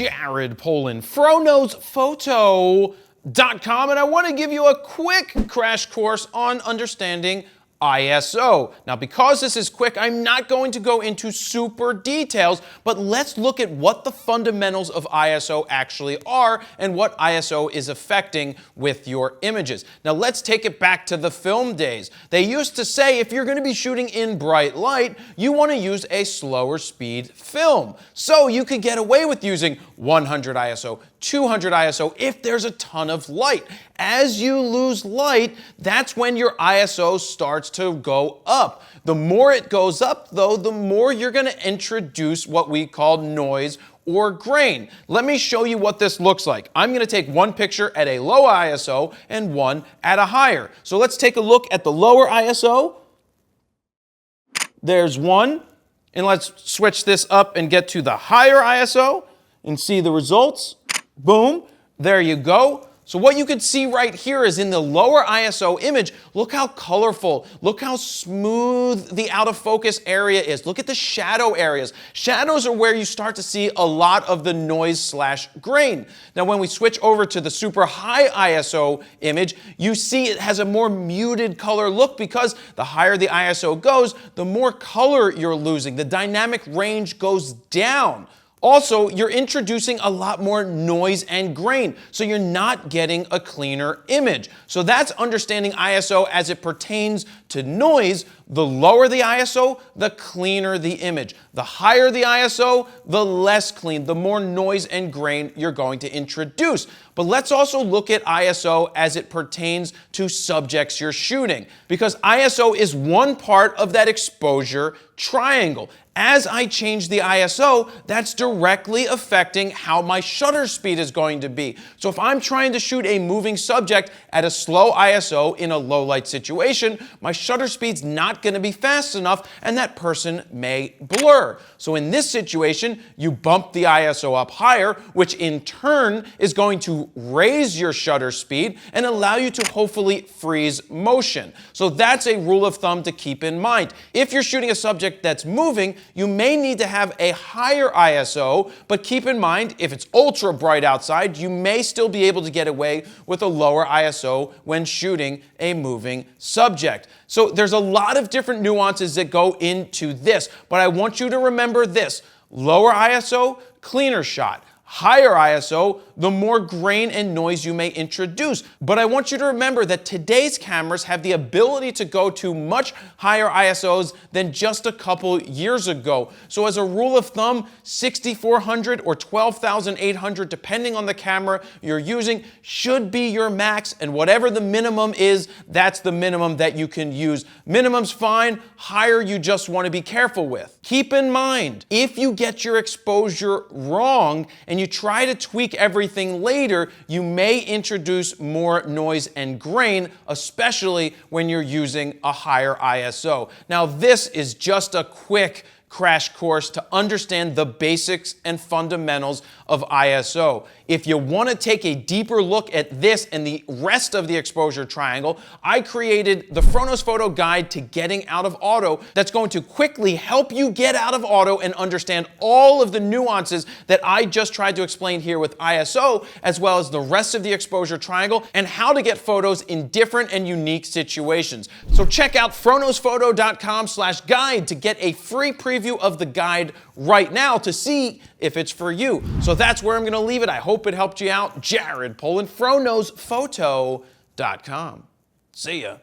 Jared Polin, FroKnowsPhoto.com, and I want to give you a quick crash course on understanding ISO. Now, because this is quick, I'm not going to go into super details, but let's look at what the fundamentals of ISO actually are and what ISO is affecting with your images. Now, let's take it back to the film days. They used to say if you're going to be shooting in bright light, you want to use a slower speed film. So you could get away with using 100 ISO, 200 ISO if there's a ton of light. As you lose light, that's when your ISO starts to go up. The more it goes up, though, the more you're going to introduce what we call noise or grain. Let me show you what this looks like. I'm going to take one picture at a low ISO and one at a higher. So let's take a look at the lower ISO. There's one. And let's switch this up and get to the higher ISO and see the results. Boom. There you go. So what you can see right here is in the lower ISO image, look how colorful, look how smooth the out of focus area is. Look at the shadow areas. Shadows are where you start to see a lot of the noise / grain. Now, when we switch over to the super high ISO image, you see it has a more muted color look because the higher the ISO goes, the more color you're losing. The dynamic range goes down. Also, you're introducing a lot more noise and grain, so you're not getting a cleaner image. So that's understanding ISO as it pertains to noise. The lower the ISO, the cleaner the image. The higher the ISO, the less clean, the more noise and grain you're going to introduce. But let's also look at ISO as it pertains to subjects you're shooting, because ISO is one part of that exposure triangle. As I change the ISO, that's directly affecting how my shutter speed is going to be. So if I'm trying to shoot a moving subject at a slow ISO in a low light situation, my shutter speed's not going to be fast enough and that person may blur. So in this situation, you bump the ISO up higher, which in turn is going to raise your shutter speed and allow you to hopefully freeze motion. So that's a rule of thumb to keep in mind. If you're shooting a subject that's moving, you may need to have a higher ISO, but keep in mind, if it's ultra bright outside, you may still be able to get away with a lower ISO when shooting a moving subject. So there's a lot of different nuances that go into this, but I want you to remember this: lower ISO, cleaner shot. Higher ISO, the more grain and noise you may introduce. But I want you to remember that today's cameras have the ability to go to much higher ISOs than just a couple years ago. So as a rule of thumb, 6400 or 12,800, depending on the camera you're using, should be your max. And whatever the minimum is, that's the minimum that you can use. Minimum's fine, higher you just want to be careful with. Keep in mind, if you get your exposure wrong and you try to tweak everything later, you may introduce more noise and grain, especially when you're using a higher ISO. Now, this is just a quick crash course to understand the basics and fundamentals of ISO. If you want to take a deeper look at this and the rest of the exposure triangle, I created the Froknows Photo Guide to Getting Out of Auto that's going to quickly help you get out of auto and understand all of the nuances that I just tried to explain here with ISO, as well as the rest of the exposure triangle and how to get photos in different and unique situations. So check out FroKnowsPhoto.com/guide to get a free preview of the guide right now to see if it's for you. So that's where I'm going to leave it. I hope it helped you out. Jared Polin, FroKnowsPhoto.com. See ya.